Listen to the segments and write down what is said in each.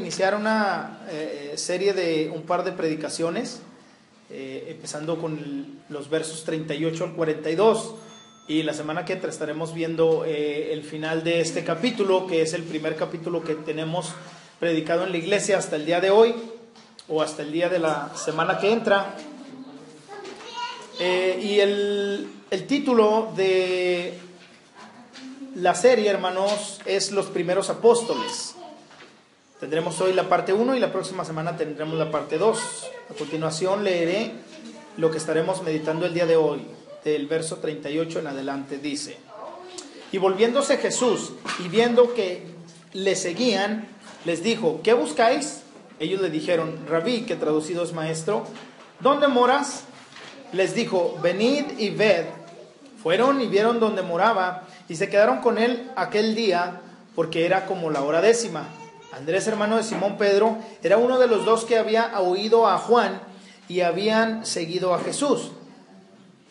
iniciar una serie de un par de predicaciones, empezando con los versos 38 al 42, y la semana que entra estaremos viendo el final de este capítulo, que es el primer capítulo que tenemos predicado en la iglesia hasta el día de hoy, o hasta el día de la semana que entra. Y el título de la serie, hermanos, es Los Primeros Apóstoles. Tendremos hoy la parte 1 y la próxima semana tendremos la parte 2. A continuación leeré lo que estaremos meditando el día de hoy, del verso 38 en adelante. Dice: Y volviéndose Jesús y viendo que le seguían, les dijo: ¿Qué buscáis? Ellos le dijeron: Rabí, que traducido es maestro, ¿dónde moras? Les dijo: venid y ved. Fueron y vieron donde moraba, y se quedaron con él aquel día, porque era como la hora 10. Andrés, hermano de Simón Pedro, era uno de los dos que había oído a Juan y habían seguido a Jesús.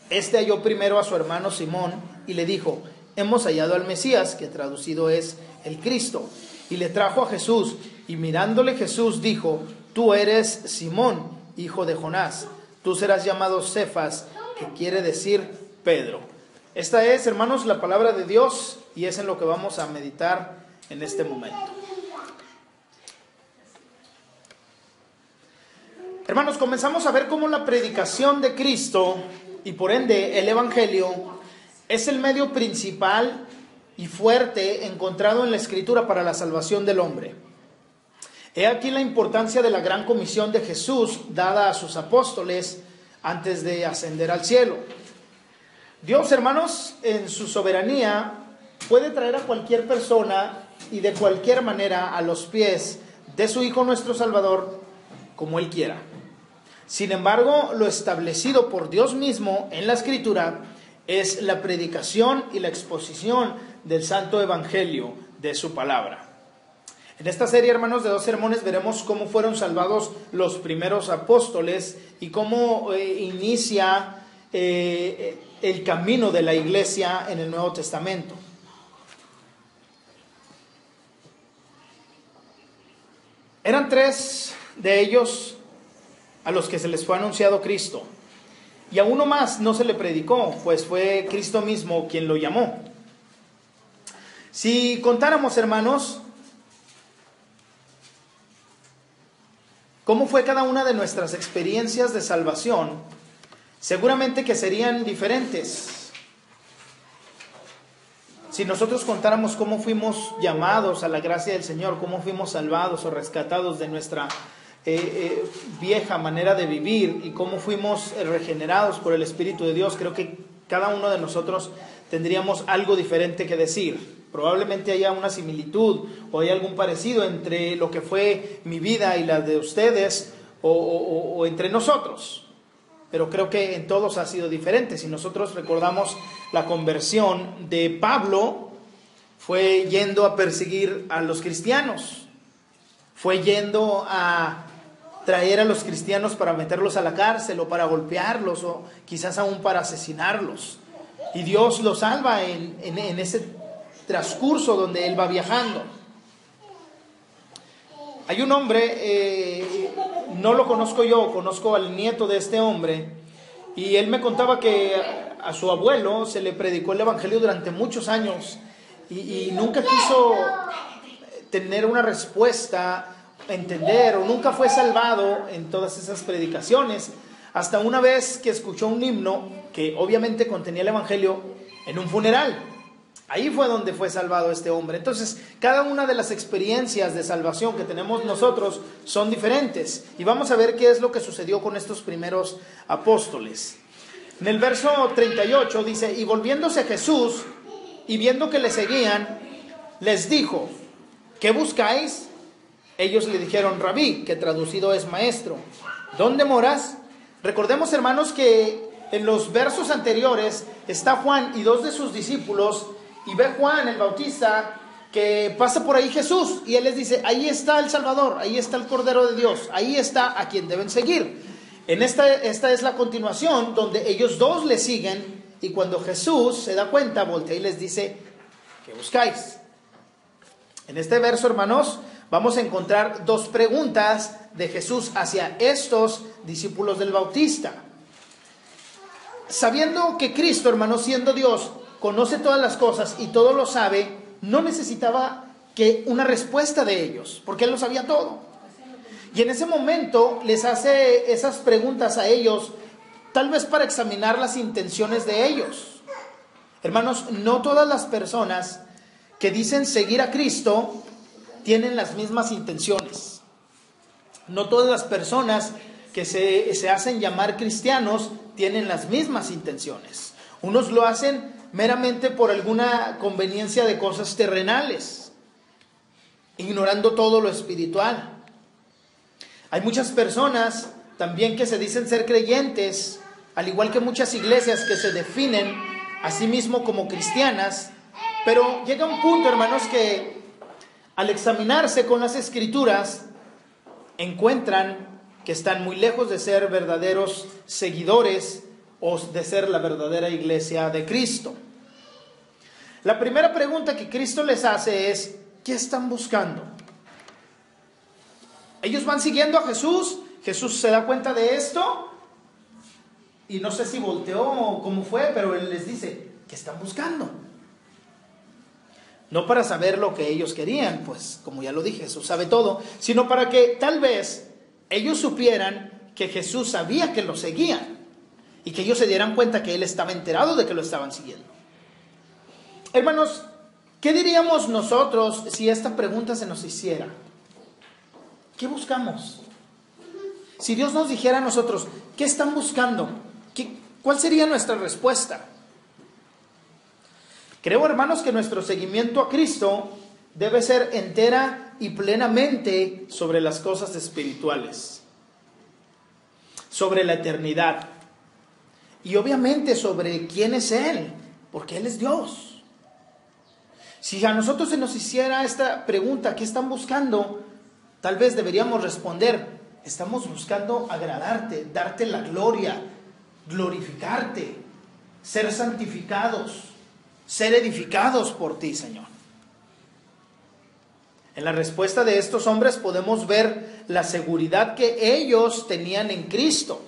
Este halló primero a su hermano Simón y le dijo: hemos hallado al Mesías, que traducido es el Cristo. Y le trajo a Jesús, y mirándole Jesús dijo: tú eres Simón, hijo de Jonás, tú serás llamado Cefas, que quiere decir Pedro. Esta es, hermanos, la palabra de Dios, y es en lo que vamos a meditar en este momento. Hermanos, comenzamos a ver cómo la predicación de Cristo, y por ende el Evangelio, es el medio principal y fuerte encontrado en la Escritura para la salvación del hombre. He aquí la importancia de la gran comisión de Jesús dada a sus apóstoles antes de ascender al cielo. Dios, hermanos, en su soberanía puede traer a cualquier persona y de cualquier manera a los pies de su Hijo nuestro Salvador como Él quiera. Sin embargo, lo establecido por Dios mismo en la Escritura es la predicación y la exposición del Santo Evangelio de su palabra. En esta serie, hermanos, de 2 sermones veremos cómo fueron salvados los primeros apóstoles y cómo inicia el camino de la iglesia en el Nuevo Testamento. Eran 3 de ellos a los que se les fue anunciado Cristo, y a uno más no se le predicó, pues fue Cristo mismo quien lo llamó. Si contáramos, hermanos, cómo fue cada una de nuestras experiencias de salvación, seguramente que serían diferentes. Si nosotros contáramos cómo fuimos llamados a la gracia del Señor, cómo fuimos salvados o rescatados de nuestra vieja manera de vivir y cómo fuimos regenerados por el Espíritu de Dios, creo que cada uno de nosotros tendríamos algo diferente que decir. Probablemente haya una similitud o hay algún parecido entre lo que fue mi vida y la de ustedes o entre nosotros, pero creo que en todos ha sido diferente. Si nosotros recordamos la conversión de Pablo, fue yendo a perseguir a los cristianos, fue yendo a traer a los cristianos para meterlos a la cárcel o para golpearlos o quizás aún para asesinarlos, y Dios los salva en ese transcurso donde él va viajando. Hay un hombre, no lo conozco yo, conozco al nieto de este hombre, y él me contaba que a su abuelo se le predicó el Evangelio durante muchos años y nunca quiso tener una respuesta, entender, o nunca fue salvado en todas esas predicaciones, hasta una vez que escuchó un himno que obviamente contenía el Evangelio en un funeral. Ahí fue donde fue salvado este hombre. Entonces, cada una de las experiencias de salvación que tenemos nosotros son diferentes, y vamos a ver qué es lo que sucedió con estos primeros apóstoles. En el verso 38 dice: y volviéndose Jesús y viendo que le seguían, les dijo: ¿qué buscáis? Ellos le dijeron: Rabí, que traducido es maestro, ¿dónde moras? Recordemos, hermanos, que en los versos anteriores está Juan y 2 de sus discípulos, y ve Juan el Bautista que pasa por ahí Jesús, y él les dice: ahí está el Salvador, ahí está el Cordero de Dios, ahí está a quien deben seguir. Esta es la continuación donde ellos 2 le siguen, y cuando Jesús se da cuenta, voltea y les dice: ¿qué buscáis? En este verso, hermanos, vamos a encontrar dos preguntas de Jesús hacia estos discípulos del Bautista. Sabiendo que Cristo, hermanos, siendo Dios, conoce todas las cosas y todo lo sabe, no necesitaba que una respuesta de ellos, porque Él lo sabía todo. Y en ese momento les hace esas preguntas a ellos, tal vez para examinar las intenciones de ellos. Hermanos, no todas las personas que dicen seguir a Cristo tienen las mismas intenciones. No todas las personas que se hacen llamar cristianos tienen las mismas intenciones. Unos lo hacen meramente por alguna conveniencia de cosas terrenales, ignorando todo lo espiritual. Hay muchas personas también que se dicen ser creyentes, al igual que muchas iglesias que se definen a sí mismo como cristianas, pero llega un punto, hermanos, que al examinarse con las Escrituras encuentran que están muy lejos de ser verdaderos seguidores o de ser la verdadera iglesia de Cristo. La primera pregunta que Cristo les hace es: ¿qué están buscando? Ellos van siguiendo a Jesús. Jesús se da cuenta de esto y no sé si volteó o cómo fue, pero Él les dice: ¿qué están buscando? No para saber lo que ellos querían, pues como ya lo dije, Jesús sabe todo, sino para que tal vez ellos supieran que Jesús sabía que lo seguían y que ellos se dieran cuenta que Él estaba enterado de que lo estaban siguiendo. Hermanos, ¿qué diríamos nosotros si esta pregunta se nos hiciera? ¿Qué buscamos? Si Dios nos dijera a nosotros, ¿qué están buscando? ¿Cuál sería nuestra respuesta? Creo, hermanos, que nuestro seguimiento a Cristo debe ser entera y plenamente sobre las cosas espirituales, sobre la eternidad y obviamente sobre quién es Él, porque Él es Dios. Si a nosotros se nos hiciera esta pregunta, ¿qué están buscando?, tal vez deberíamos responder: estamos buscando agradarte, darte la gloria, glorificarte, ser santificados, ser edificados por ti, Señor. En la respuesta de estos hombres podemos ver la seguridad que ellos tenían en Cristo,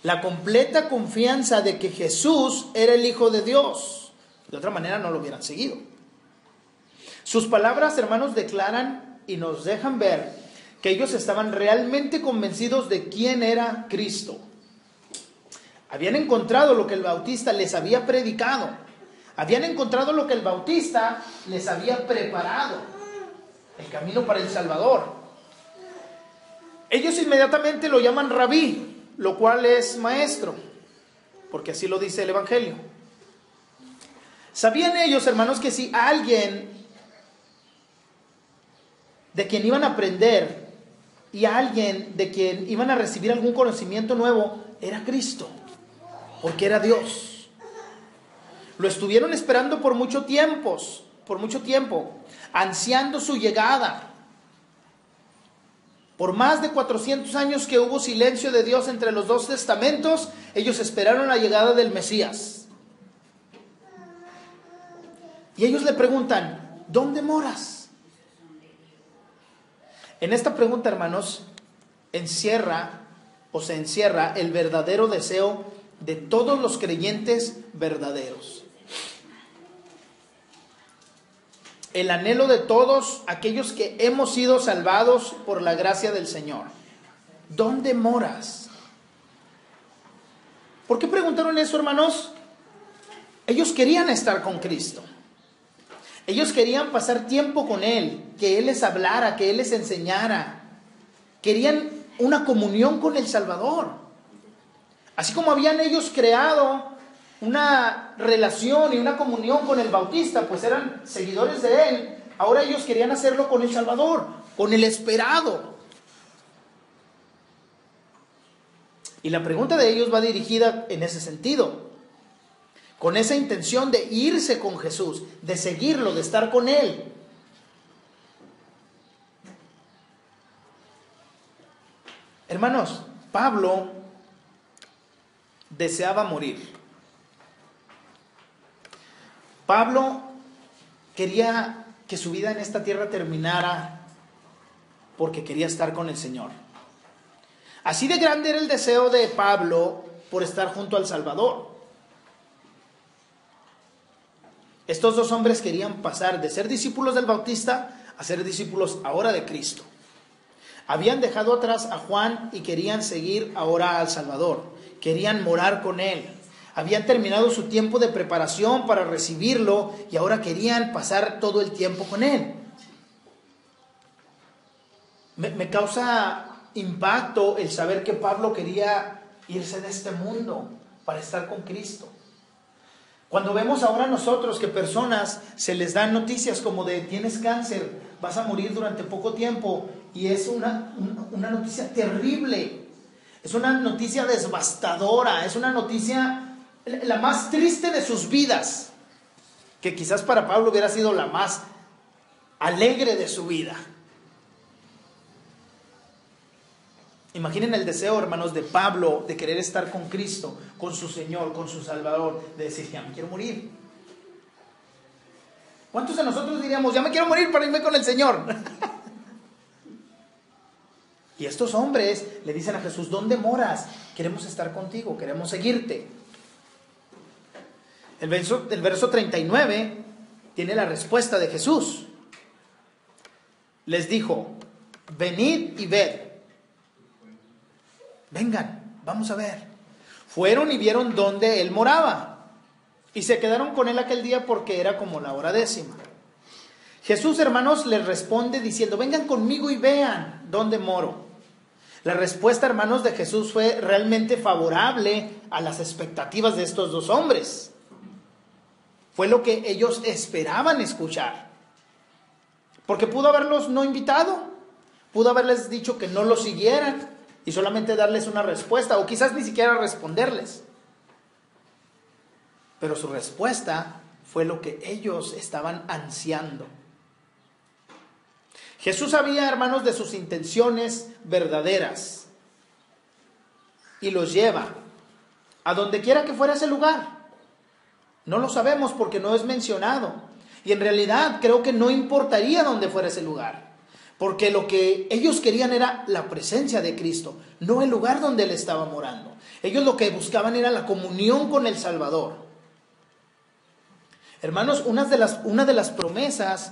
la completa confianza de que Jesús era el Hijo de Dios. De otra manera no lo hubieran seguido. Sus palabras, hermanos, declaran y nos dejan ver que ellos estaban realmente convencidos de quién era Cristo. Habían encontrado lo que el Bautista les había predicado. Habían encontrado lo que el Bautista les había preparado, el camino para el Salvador. Ellos inmediatamente lo llaman Rabí, lo cual es maestro, porque así lo dice el Evangelio. ¿Sabían ellos, hermanos, que si alguien de quien iban a aprender y alguien de quien iban a recibir algún conocimiento nuevo era Cristo? Porque era Dios. Lo estuvieron esperando por mucho tiempo, ansiando su llegada. Por más de 400 años que hubo silencio de Dios entre los dos testamentos, ellos esperaron la llegada del Mesías. Y ellos le preguntan: ¿dónde moras? En esta pregunta, hermanos, se encierra el verdadero deseo de todos los creyentes verdaderos. El anhelo de todos aquellos que hemos sido salvados por la gracia del Señor. ¿Dónde moras? ¿Por qué preguntaron eso, hermanos? Ellos querían estar con Cristo. Ellos querían pasar tiempo con Él, que Él les hablara, que Él les enseñara. Querían una comunión con el Salvador. Así como habían ellos creado una relación y una comunión con el Bautista, pues eran seguidores de Él, ahora ellos querían hacerlo con el Salvador, con el esperado. Y la pregunta de ellos va dirigida en ese sentido, con esa intención de irse con Jesús, de seguirlo, de estar con Él. Hermanos, Pablo deseaba morir. Pablo quería que su vida en esta tierra terminara porque quería estar con el Señor. Así de grande era el deseo de Pablo por estar junto al Salvador. Estos dos hombres querían pasar de ser discípulos del Bautista a ser discípulos ahora de Cristo. Habían dejado atrás a Juan y querían seguir ahora al Salvador. Querían morar con Él. Habían terminado su tiempo de preparación para recibirlo y ahora querían pasar todo el tiempo con Él. Me causa impacto el saber que Pablo quería irse de este mundo para estar con Cristo. Cuando vemos ahora nosotros que personas se les dan noticias como de tienes cáncer, vas a morir durante poco tiempo, y es una noticia terrible, es una noticia devastadora, es una noticia la más triste de sus vidas, que quizás para Pablo hubiera sido la más alegre de su vida. Imaginen el deseo, hermanos, de Pablo de querer estar con Cristo, con su Señor, con su Salvador, de decir, ya me quiero morir. ¿Cuántos de nosotros diríamos, ya me quiero morir para irme con el Señor? Y estos hombres le dicen a Jesús, ¿dónde moras? Queremos estar contigo, queremos seguirte. El verso 39 tiene la respuesta de Jesús. Les dijo, venid y ved. Vengan, vamos a ver. Fueron y vieron dónde él moraba, y se quedaron con él aquel día porque era como la hora 10. Jesús, hermanos, les responde diciendo, vengan conmigo y vean dónde moro. La respuesta, hermanos, de Jesús fue realmente favorable a las expectativas de estos dos hombres. Fue lo que ellos esperaban escuchar. Porque pudo haberlos no invitado, pudo haberles dicho que no lo siguieran y solamente darles una respuesta, o quizás ni siquiera responderles. Pero su respuesta fue lo que ellos estaban ansiando. Jesús sabía, hermanos, de sus intenciones verdaderas y los lleva a donde quiera que fuera ese lugar. No lo sabemos porque no es mencionado, y en realidad creo que no importaría dónde fuera ese lugar, porque lo que ellos querían era la presencia de Cristo, no el lugar donde Él estaba morando. Ellos lo que buscaban era la comunión con el Salvador. Hermanos, una de las promesas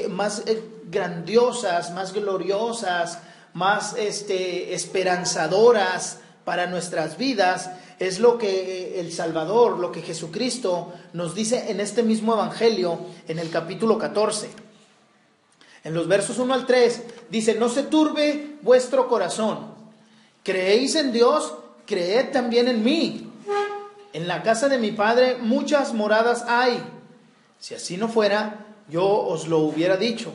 más grandiosas, más gloriosas, más esperanzadoras para nuestras vidas es lo que el Salvador, lo que Jesucristo nos dice en este mismo Evangelio, en el capítulo 14. En los versos 1 al 3 dice, no se turbe vuestro corazón. Creéis en Dios, creed también en mí. En la casa de mi Padre muchas moradas hay. Si así no fuera, yo os lo hubiera dicho.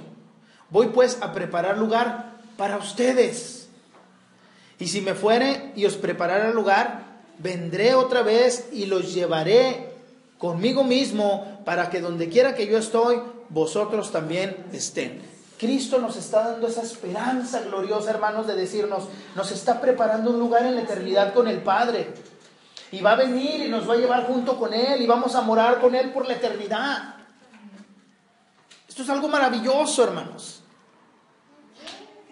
Voy pues a preparar lugar para ustedes. Y si me fuere y os preparara lugar, vendré otra vez y los llevaré conmigo mismo, para que donde quiera que yo estoy, vosotros también estén. Cristo nos está dando esa esperanza gloriosa, hermanos, de decirnos, nos está preparando un lugar en la eternidad con el Padre. Y va a venir y nos va a llevar junto con Él y vamos a morar con Él por la eternidad. Esto es algo maravilloso, hermanos.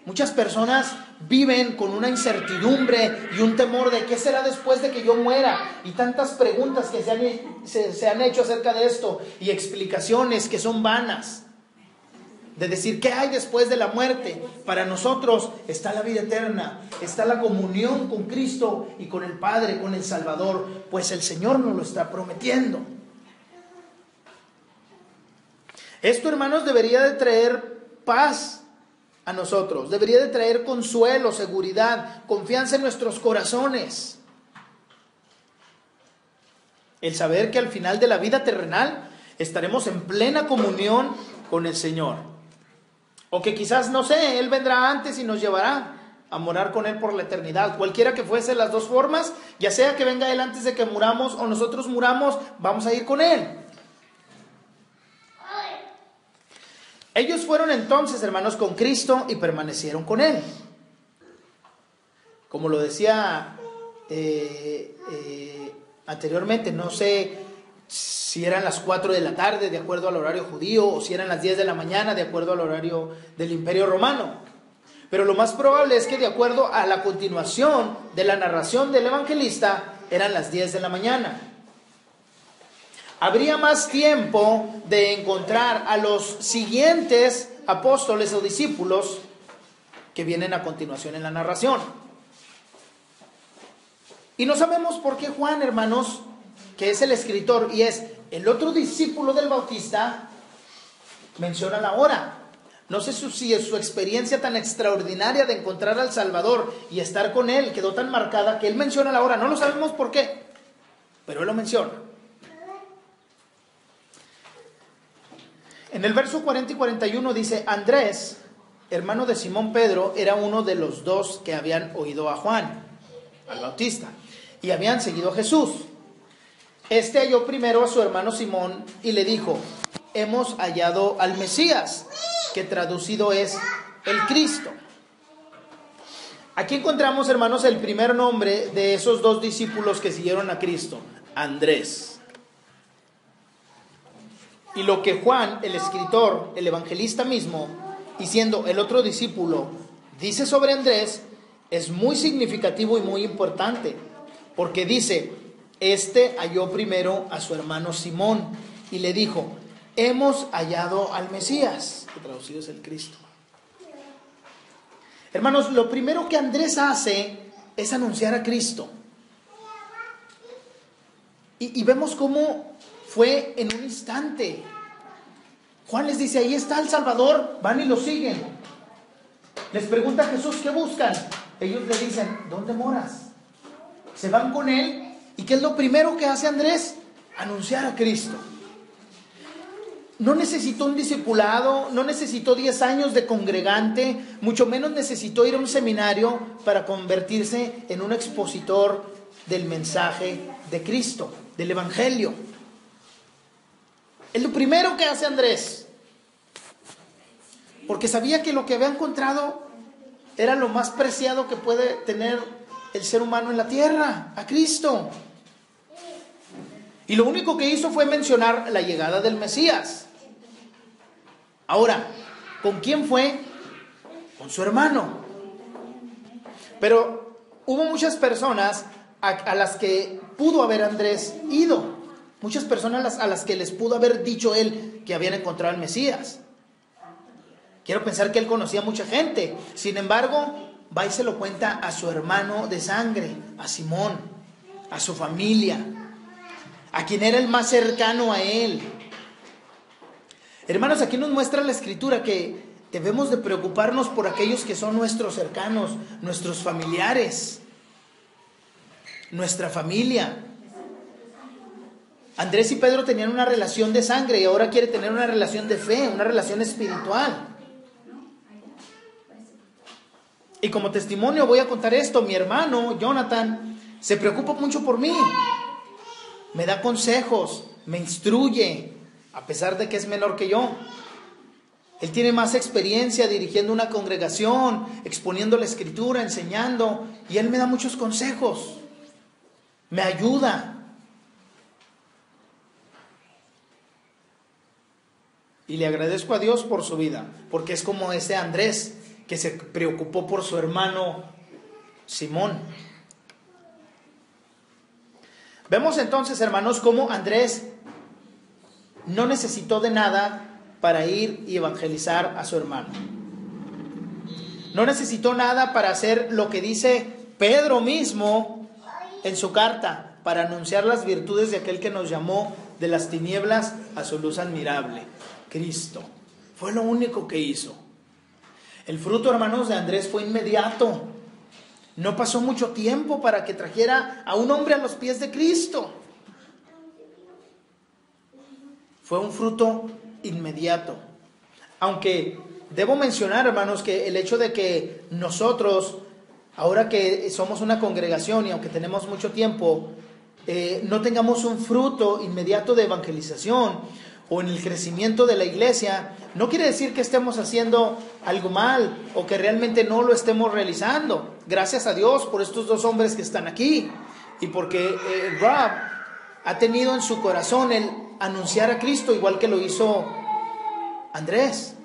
Muchas personas viven con una incertidumbre y un temor de qué será después de que yo muera. Y tantas preguntas que se han hecho acerca de esto y explicaciones que son vanas. De decir, ¿qué hay después de la muerte? Para nosotros está la vida eterna, está la comunión con Cristo y con el Padre, con el Salvador, pues el Señor nos lo está prometiendo. Esto, hermanos, debería de traer paz a nosotros, debería de traer consuelo, seguridad, confianza en nuestros corazones. El saber que al final de la vida terrenal estaremos en plena comunión con el Señor. O que quizás, no sé, Él vendrá antes y nos llevará a morar con Él por la eternidad. Cualquiera que fuese las dos formas, ya sea que venga Él antes de que muramos o nosotros muramos, vamos a ir con Él. Ellos fueron entonces, hermanos, con Cristo y permanecieron con Él. Como lo decía anteriormente, no sé si eran las 4 de la tarde de acuerdo al horario judío o si eran las 10 de la mañana de acuerdo al horario del Imperio Romano. Pero lo más probable es que, de acuerdo a la continuación de la narración del evangelista, eran las 10 de la mañana. Habría más tiempo de encontrar a los siguientes apóstoles o discípulos que vienen a continuación en la narración. Y no sabemos por qué Juan, hermanos, que es el escritor y es el otro discípulo del Bautista, menciona la hora. No sé si su experiencia tan extraordinaria de encontrar al Salvador y estar con Él quedó tan marcada que Él menciona la hora. No lo sabemos por qué, pero Él lo menciona. En el verso 40 y 41 dice: Andrés, hermano de Simón Pedro, era uno de los dos que habían oído a Juan, al Bautista, y habían seguido a Jesús. Este halló primero a su hermano Simón y le dijo: hemos hallado al Mesías, que traducido es el Cristo. Aquí encontramos, hermanos, el primer nombre de esos dos discípulos que siguieron a Cristo: Andrés. Y lo que Juan, el escritor, el evangelista mismo, y siendo el otro discípulo, dice sobre Andrés, es muy significativo y muy importante, porque dice: este halló primero a su hermano Simón y le dijo: hemos hallado al Mesías, que traducido es el Cristo. Hermanos, lo primero que Andrés hace es anunciar a Cristo. Y vemos cómo fue en un instante. Juan les dice: ahí está el Salvador, van y lo siguen. Les pregunta a Jesús: ¿qué buscan? Ellos le dicen: ¿dónde moras? Se van con él. ¿Y qué es lo primero que hace Andrés? Anunciar a Cristo. No necesitó un discipulado, no necesitó 10 años de congregante, mucho menos necesitó ir a un seminario para convertirse en un expositor del mensaje de Cristo, del Evangelio. Es lo primero que hace Andrés, porque sabía que lo que había encontrado era lo más preciado que puede tener el ser humano en la tierra, a Cristo. Y lo único que hizo fue mencionar la llegada del Mesías. Ahora, ¿con quién fue? Con su hermano. Pero hubo muchas personas a las que pudo haber Andrés ido. Muchas personas a las que les pudo haber dicho él que habían encontrado al Mesías. Quiero pensar que él conocía a mucha gente. Sin embargo, va y se lo cuenta a su hermano de sangre, a Simón, a su familia, a quien era el más cercano a él. Hermanos, aquí nos muestra la Escritura que debemos de preocuparnos por aquellos que son nuestros cercanos, nuestros familiares, nuestra familia. Andrés y Pedro tenían una relación de sangre y ahora quiere tener una relación de fe, una relación espiritual. Y como testimonio voy a contar esto: mi hermano Jonathan se preocupa mucho por mí, me da consejos, me instruye, a pesar de que es menor que yo. Él tiene más experiencia dirigiendo una congregación, exponiendo la Escritura, enseñando, y él me da muchos consejos, me ayuda. Y le agradezco a Dios por su vida, porque es como ese Andrés que se preocupó por su hermano Simón. Vemos entonces, hermanos, cómo Andrés no necesitó de nada para ir y evangelizar a su hermano. No necesitó nada para hacer lo que dice Pedro mismo en su carta, para anunciar las virtudes de aquel que nos llamó de las tinieblas a su luz admirable, Cristo. Fue lo único que hizo. El fruto, hermanos, de Andrés fue inmediato. No pasó mucho tiempo para que trajera a un hombre a los pies de Cristo. Fue un fruto inmediato. Aunque debo mencionar, hermanos, que el hecho de que nosotros, ahora que somos una congregación y aunque tenemos mucho tiempo, no tengamos un fruto inmediato de evangelización o en el crecimiento de la iglesia, no quiere decir que estemos haciendo algo mal o que realmente no lo estemos realizando. Gracias a Dios por estos dos hombres que están aquí y porque Rob ha tenido en su corazón el anunciar a Cristo igual que lo hizo Andrés.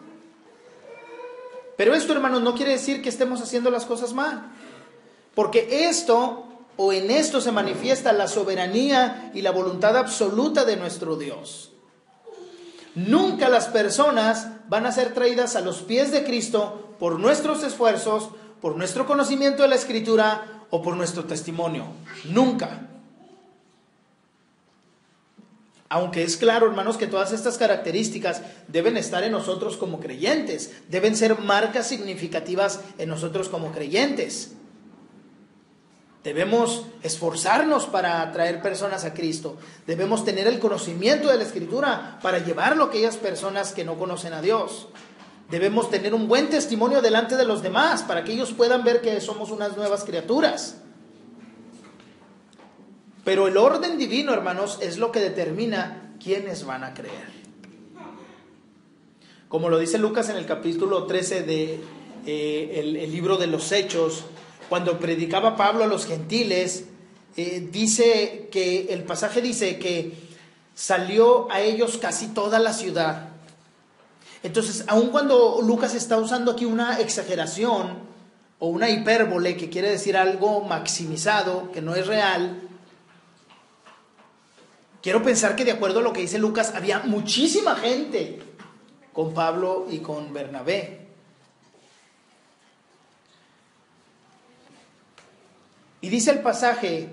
Pero esto, hermanos, no quiere decir que estemos haciendo las cosas mal, porque esto o en esto se manifiesta la soberanía y la voluntad absoluta de nuestro Dios. Nunca las personas van a ser traídas a los pies de Cristo por nuestros esfuerzos, por nuestro conocimiento de la Escritura o por nuestro testimonio. Nunca. Aunque es claro, hermanos, que todas estas características deben estar en nosotros como creyentes, deben ser marcas significativas en nosotros como creyentes. Debemos esforzarnos para atraer personas a Cristo. Debemos tener el conocimiento de la Escritura para llevarlo a aquellas personas que no conocen a Dios. Debemos tener un buen testimonio delante de los demás para que ellos puedan ver que somos unas nuevas criaturas. Pero el orden divino, hermanos, es lo que determina quiénes van a creer. Como lo dice Lucas en el capítulo 13 de el libro de los Hechos, cuando predicaba Pablo a los gentiles, dice que el pasaje dice que salió a ellos casi toda la ciudad. Entonces, aun cuando Lucas está usando aquí una exageración o una hipérbole, que quiere decir algo maximizado, que no es real, quiero pensar que de acuerdo a lo que dice Lucas, había muchísima gente con Pablo y con Bernabé. Y dice el pasaje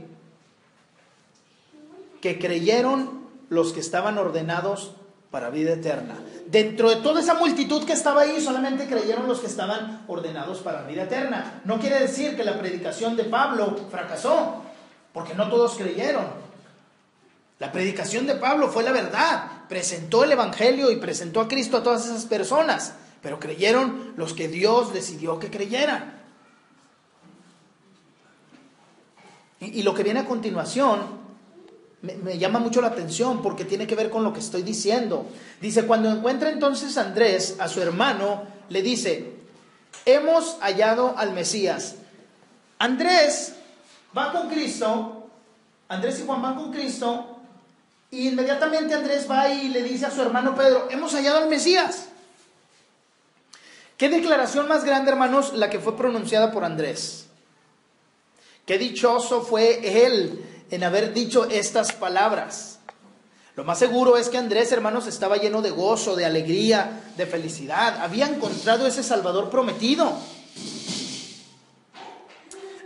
que creyeron los que estaban ordenados para vida eterna. Dentro de toda esa multitud que estaba ahí, solamente creyeron los que estaban ordenados para vida eterna. No quiere decir que la predicación de Pablo fracasó, porque no todos creyeron. La predicación de Pablo fue la verdad, presentó el evangelio y presentó a Cristo a todas esas personas, pero creyeron los que Dios decidió que creyeran. Y lo que viene a continuación me llama mucho la atención porque tiene que ver con lo que estoy diciendo. Dice, cuando encuentra entonces Andrés a su hermano, le dice, hemos hallado al Mesías. Andrés va con Cristo, Andrés y Juan van con Cristo, y inmediatamente Andrés va y le dice a su hermano Pedro, hemos hallado al Mesías. ¿Qué declaración más grande, hermanos, la que fue pronunciada por Andrés? Qué dichoso fue él en haber dicho estas palabras. Lo más seguro es que Andrés, hermanos, estaba lleno de gozo, de alegría, de felicidad. Había encontrado ese Salvador prometido.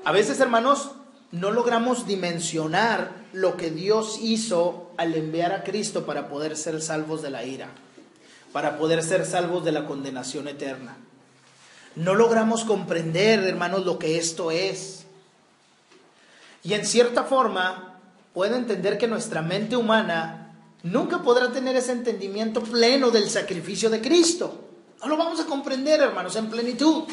A veces, hermanos, no logramos dimensionar lo que Dios hizo al enviar a Cristo para poder ser salvos de la ira, para poder ser salvos de la condenación eterna. No logramos comprender, hermanos, lo que esto es. Y en cierta forma, puedo entender que nuestra mente humana nunca podrá tener ese entendimiento pleno del sacrificio de Cristo. No lo vamos a comprender, hermanos, en plenitud.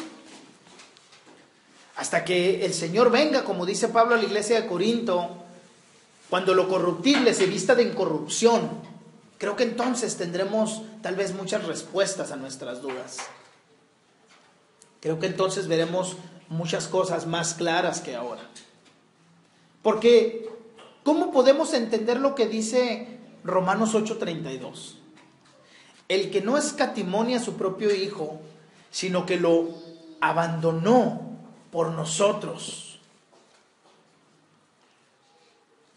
Hasta que el Señor venga, como dice Pablo a la iglesia de Corinto, cuando lo corruptible se vista de incorrupción. Creo que entonces tendremos tal vez muchas respuestas a nuestras dudas. Creo que entonces veremos muchas cosas más claras que ahora. Porque, ¿cómo podemos entender lo que dice Romanos 8:32? El que no escatimonia a su propio Hijo, sino que lo abandonó por nosotros.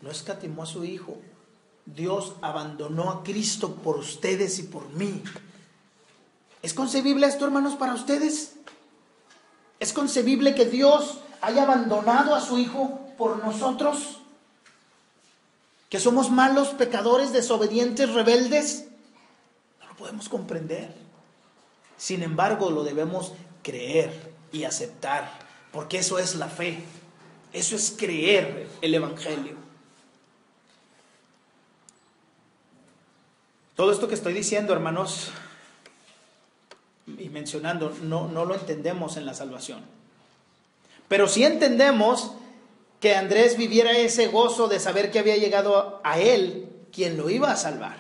No escatimó a su Hijo. Dios abandonó a Cristo por ustedes y por mí. ¿Es concebible esto, hermanos, para ustedes? ¿Es concebible que Dios haya abandonado a su Hijo por nosotros? ¿Que somos malos, pecadores, desobedientes, rebeldes? No lo podemos comprender. Sin embargo, lo debemos creer y aceptar, porque eso es la fe. Eso es creer el Evangelio. Todo esto que estoy diciendo, hermanos, y mencionando, no lo entendemos en la salvación. Pero sí entendemos que Andrés viviera ese gozo de saber que había llegado a él quien lo iba a salvar.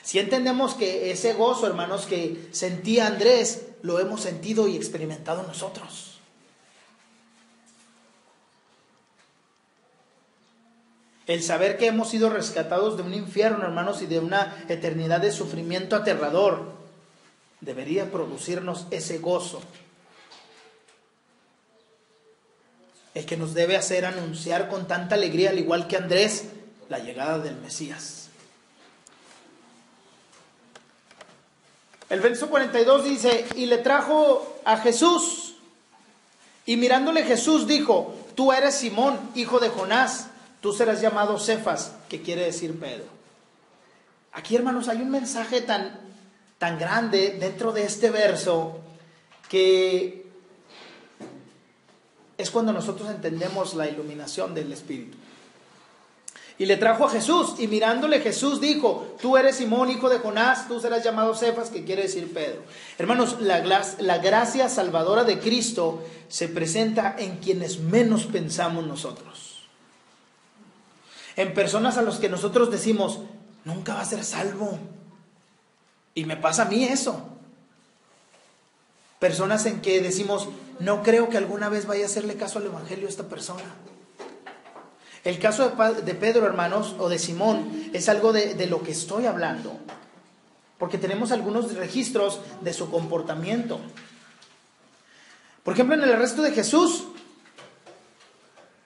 Si entendemos que ese gozo, hermanos, que sentía Andrés, lo hemos sentido y experimentado nosotros. El saber que hemos sido rescatados de un infierno, hermanos, y de una eternidad de sufrimiento aterrador, debería producirnos ese gozo el que nos debe hacer anunciar con tanta alegría, al igual que Andrés, la llegada del Mesías. El verso 42 dice: y le trajo a Jesús, y mirándole Jesús dijo: tú eres Simón, hijo de Jonás, tú serás llamado Cefas, que quiere decir Pedro. Aquí, hermanos, hay un mensaje tan grande dentro de este verso, que es cuando nosotros entendemos la iluminación del Espíritu. Y le trajo a Jesús, y mirándole Jesús dijo: tú eres Simón, hijo de Jonás, tú serás llamado Cefas, que quiere decir Pedro. Hermanos, la gracia salvadora de Cristo se presenta en quienes menos pensamos nosotros. En personas a los que nosotros decimos: nunca va a ser salvo. Y me pasa a mí eso. Personas en que decimos: no creo que alguna vez vaya a hacerle caso al Evangelio a esta persona. El caso de Pedro, hermanos, o de Simón, es algo de lo que estoy hablando, porque tenemos algunos registros de su comportamiento. Por ejemplo, en el arresto de Jesús,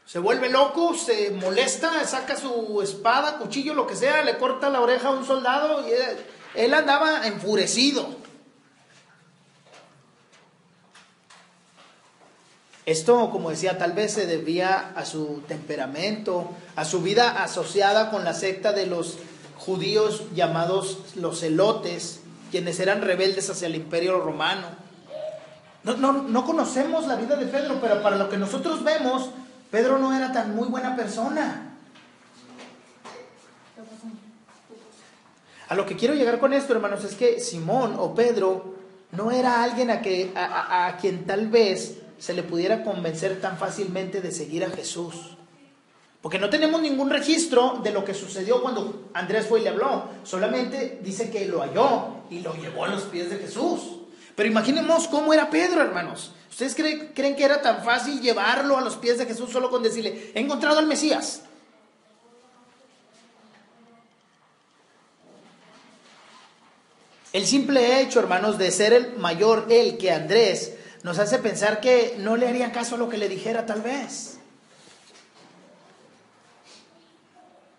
se vuelve loco, se molesta, saca su espada, cuchillo, lo que sea, le corta la oreja a un soldado, y él andaba enfurecido. Esto, como decía, tal vez se debía a su temperamento, a su vida asociada con la secta de los judíos llamados los celotes, quienes eran rebeldes hacia el imperio romano. No conocemos la vida de Pedro, pero para lo que nosotros vemos, Pedro no era tan muy buena persona. A lo que quiero llegar con esto, hermanos, es que Simón o Pedro no era alguien a quien tal vez se le pudiera convencer tan fácilmente de seguir a Jesús. Porque no tenemos ningún registro de lo que sucedió cuando Andrés fue y le habló. Solamente dice que lo halló y lo llevó a los pies de Jesús. Pero imaginemos cómo era Pedro, hermanos. ¿Ustedes creen que era tan fácil llevarlo a los pies de Jesús solo con decirle: he encontrado al Mesías? El simple hecho, hermanos, de ser el mayor él que Andrés, nos hace pensar que no le haría caso a lo que le dijera tal vez.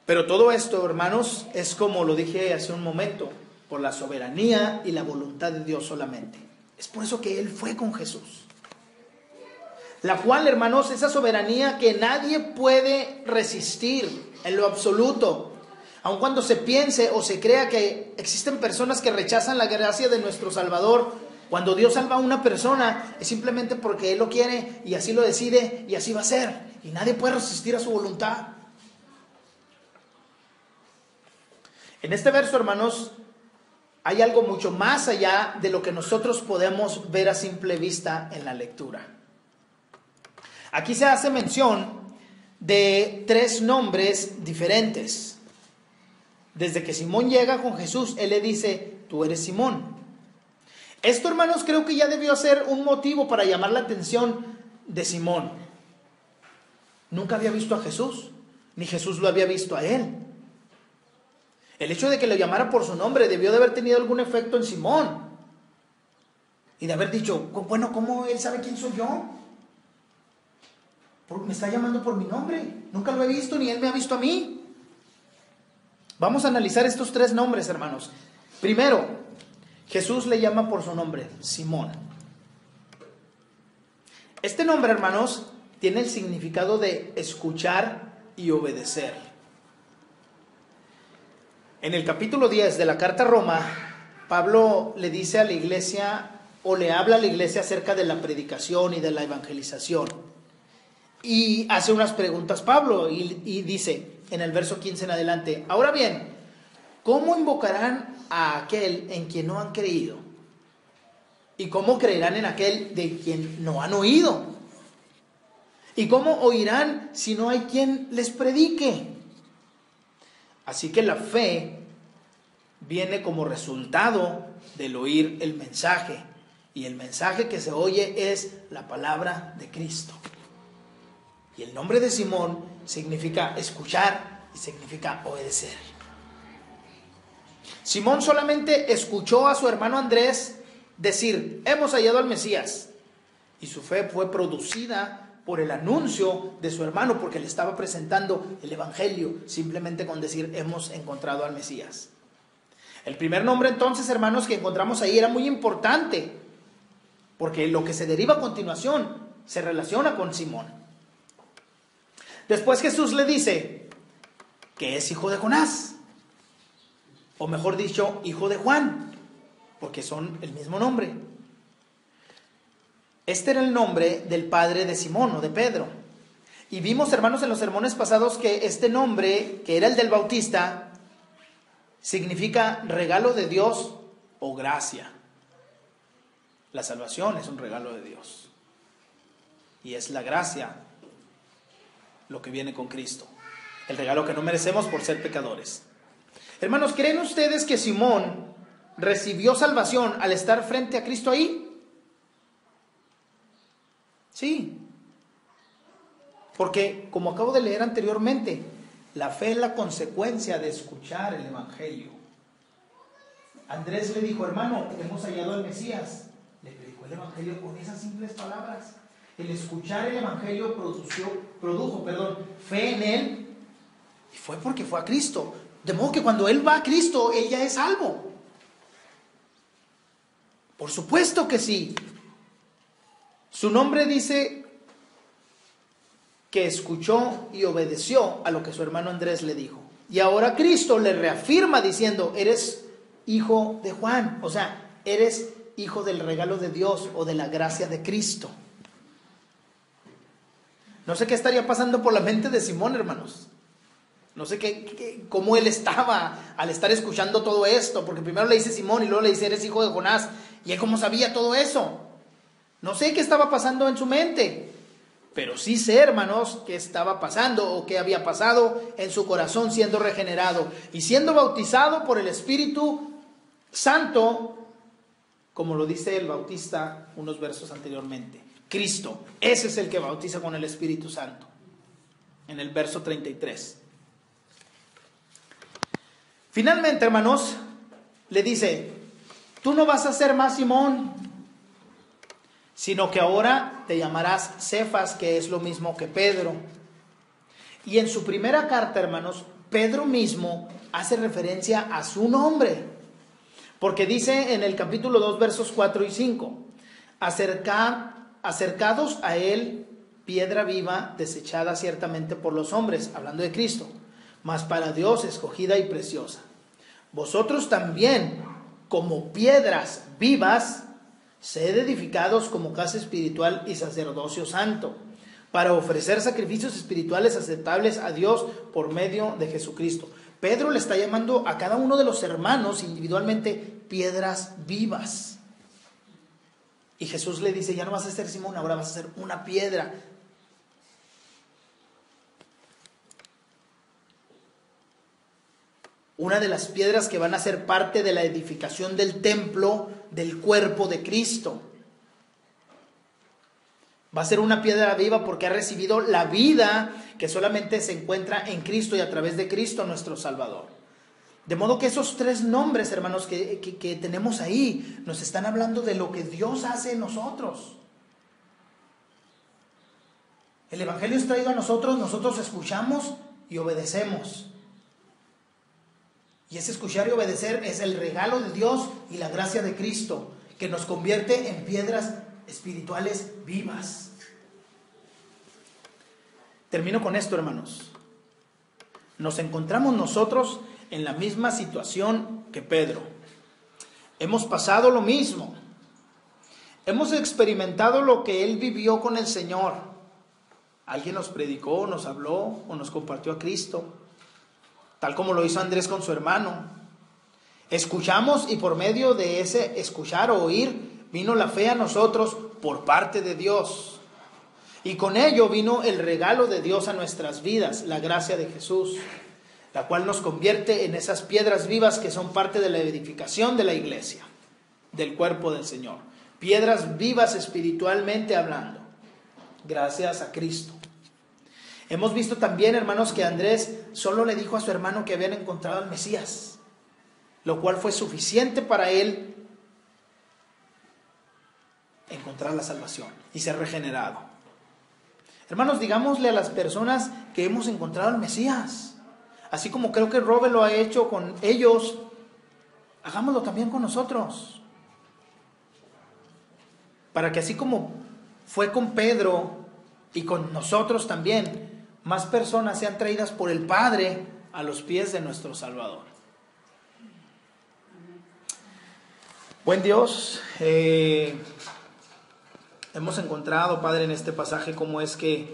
Pero todo esto, hermanos, es como lo dije hace un momento, por la soberanía y la voluntad de Dios solamente. Es por eso que Él fue con Jesús. La cual, hermanos, esa soberanía que nadie puede resistir en lo absoluto. Aun cuando se piense o se crea que existen personas que rechazan la gracia de nuestro Salvador, cuando Dios salva a una persona es simplemente porque Él lo quiere y así lo decide y así va a ser. Y nadie puede resistir a su voluntad. En este verso, hermanos, hay algo mucho más allá de lo que nosotros podemos ver a simple vista en la lectura. Aquí se hace mención de 3 nombres diferentes. Desde que Simón llega con Jesús, Él le dice: tú eres Simón. Esto, hermanos, creo que ya debió ser un motivo para llamar la atención de Simón. Nunca había visto a Jesús, ni Jesús lo había visto a él. El hecho de que lo llamara por su nombre debió de haber tenido algún efecto en Simón. Y de haber dicho: bueno, ¿cómo él sabe quién soy yo? Me está llamando por mi nombre. Nunca lo he visto, ni él me ha visto a mí. Vamos a analizar estos 3 nombres, hermanos. Primero, Jesús le llama por su nombre, Simón. Este nombre, hermanos, tiene el significado de escuchar y obedecer. En el capítulo 10 de la carta a Roma, Pablo le dice a la iglesia, o le habla a la iglesia acerca de la predicación y de la evangelización. Y hace unas preguntas Pablo y dice en el verso 15 en adelante: ahora bien, ¿cómo invocarán a aquel en quien no han creído? ¿Y cómo creerán en aquel de quien no han oído? ¿Y cómo oirán si no hay quien les predique? Así que la fe viene como resultado del oír el mensaje. Y el mensaje que se oye es la palabra de Cristo. Y el nombre de Simón significa escuchar y significa obedecer. Simón solamente escuchó a su hermano Andrés decir: hemos hallado al Mesías. Y su fe fue producida por el anuncio de su hermano, porque le estaba presentando el evangelio, simplemente con decir hemos encontrado al Mesías. El primer nombre entonces, hermanos, que encontramos ahí era muy importante, porque lo que se deriva a continuación se relaciona con Simón. Después Jesús le dice que es hijo de Jonás, o mejor dicho, hijo de Juan, porque son el mismo nombre. Este era el nombre del padre de Simón o de Pedro. Y vimos, hermanos, en los sermones pasados que este nombre, que era el del Bautista, significa regalo de Dios o gracia. La salvación es un regalo de Dios. Y es la gracia lo que viene con Cristo. El regalo que no merecemos por ser pecadores. Hermanos, ¿creen ustedes que Simón recibió salvación al estar frente a Cristo ahí? Sí. Porque, como acabo de leer anteriormente, la fe es la consecuencia de escuchar el evangelio. Andrés le dijo, hermano, hemos hallado al Mesías. Le predicó el evangelio con esas simples palabras. El escuchar el evangelio produjo fe en él, y fue porque fue a Cristo. De modo que cuando él va a Cristo, él ya es salvo. Por supuesto que sí. Su nombre dice que escuchó y obedeció a lo que su hermano Andrés le dijo. Y ahora Cristo le reafirma diciendo, eres hijo de Juan, o sea, eres hijo del regalo de Dios o de la gracia de Cristo. No sé qué estaría pasando por la mente de Simón, hermanos. No sé cómo él estaba al estar escuchando todo esto, porque primero le dice Simón y luego le dice, eres hijo de Jonás. ¿Y él cómo sabía todo eso? No sé qué estaba pasando en su mente, pero sí sé, hermanos, qué estaba pasando o qué había pasado en su corazón siendo regenerado y siendo bautizado por el Espíritu Santo, como lo dice el Bautista unos versos anteriormente. Cristo, ese es el que bautiza con el Espíritu Santo, en el verso 33. Finalmente, hermanos, le dice, tú no vas a ser más Simón, sino que ahora te llamarás Cefas, que es lo mismo que Pedro. Y en su primera carta, hermanos, Pedro mismo hace referencia a su nombre, porque dice en el capítulo 2, versos 4 y 5, acercados a él, piedra viva, desechada ciertamente por los hombres, hablando de Cristo, mas para Dios escogida y preciosa. Vosotros también, como piedras vivas, sed edificados como casa espiritual y sacerdocio santo, para ofrecer sacrificios espirituales aceptables a Dios por medio de Jesucristo. Pedro le está llamando a cada uno de los hermanos individualmente piedras vivas. Y Jesús le dice, ya no vas a ser Simón, ahora vas a ser una piedra. Una de las piedras que van a ser parte de la edificación del templo del cuerpo de Cristo. Va a ser una piedra viva porque ha recibido la vida que solamente se encuentra en Cristo y a través de Cristo nuestro Salvador. De modo que esos tres nombres, hermanos, que tenemos ahí, nos están hablando de lo que Dios hace en nosotros. El Evangelio es traído a nosotros, nosotros escuchamos y obedecemos. Y ese escuchar y obedecer es el regalo de Dios y la gracia de Cristo, que nos convierte en piedras espirituales vivas. Termino con esto, hermanos. Nos encontramos nosotros en la misma situación que Pedro. Hemos pasado lo mismo. Hemos experimentado lo que él vivió con el Señor. Alguien nos predicó, nos habló o nos compartió a Cristo, tal como lo hizo Andrés con su hermano. Escuchamos y por medio de ese escuchar o oír vino la fe a nosotros por parte de Dios. Y con ello vino el regalo de Dios a nuestras vidas, la gracia de Jesús, la cual nos convierte en esas piedras vivas que son parte de la edificación de la iglesia, del cuerpo del Señor. Piedras vivas espiritualmente hablando, gracias a Cristo. Hemos visto también, hermanos, que Andrés solo le dijo a su hermano que habían encontrado al Mesías, lo cual fue suficiente para él encontrar la salvación y ser regenerado. Hermanos, digámosle a las personas que hemos encontrado al Mesías. Así como creo que Robert lo ha hecho con ellos, hagámoslo también con nosotros. Para que así como fue con Pedro y con nosotros también, más personas sean traídas por el Padre a los pies de nuestro Salvador. Buen Dios, hemos encontrado, Padre, en este pasaje cómo es que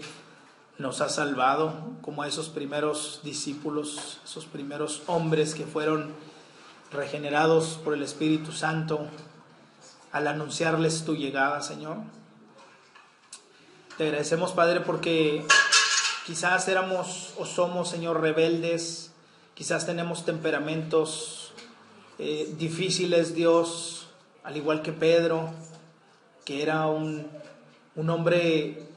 nos ha salvado, como a esos primeros discípulos, esos primeros hombres que fueron regenerados por el Espíritu Santo al anunciarles tu llegada, Señor. Te agradecemos, Padre, porque quizás éramos o somos, Señor, rebeldes, quizás tenemos temperamentos difíciles, Dios, al igual que Pedro, que era un hombre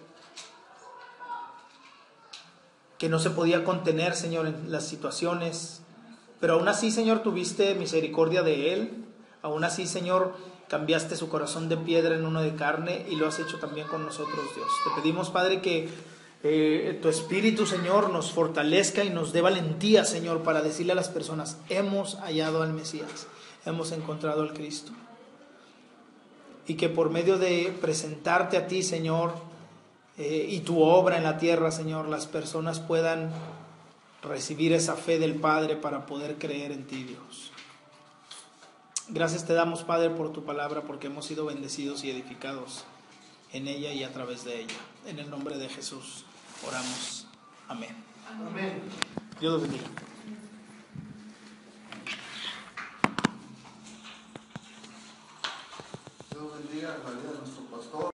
que no se podía contener, Señor, en las situaciones, pero aún así, Señor, tuviste misericordia de él. Aún así, Señor, cambiaste su corazón de piedra en uno de carne y lo has hecho también con nosotros, Dios. Te pedimos, Padre, que tu Espíritu, Señor, nos fortalezca y nos dé valentía, Señor, para decirle a las personas: hemos hallado al Mesías, hemos encontrado al Cristo. Y que por medio de presentarte a ti, Señor, y tu obra en la tierra, Señor, las personas puedan recibir esa fe del Padre para poder creer en ti, Dios. Gracias te damos, Padre, por tu palabra, porque hemos sido bendecidos y edificados en ella y a través de ella. En el nombre de Jesús oramos. Amén. Amén. Dios los bendiga. Dios bendiga la vida de nuestro pastor.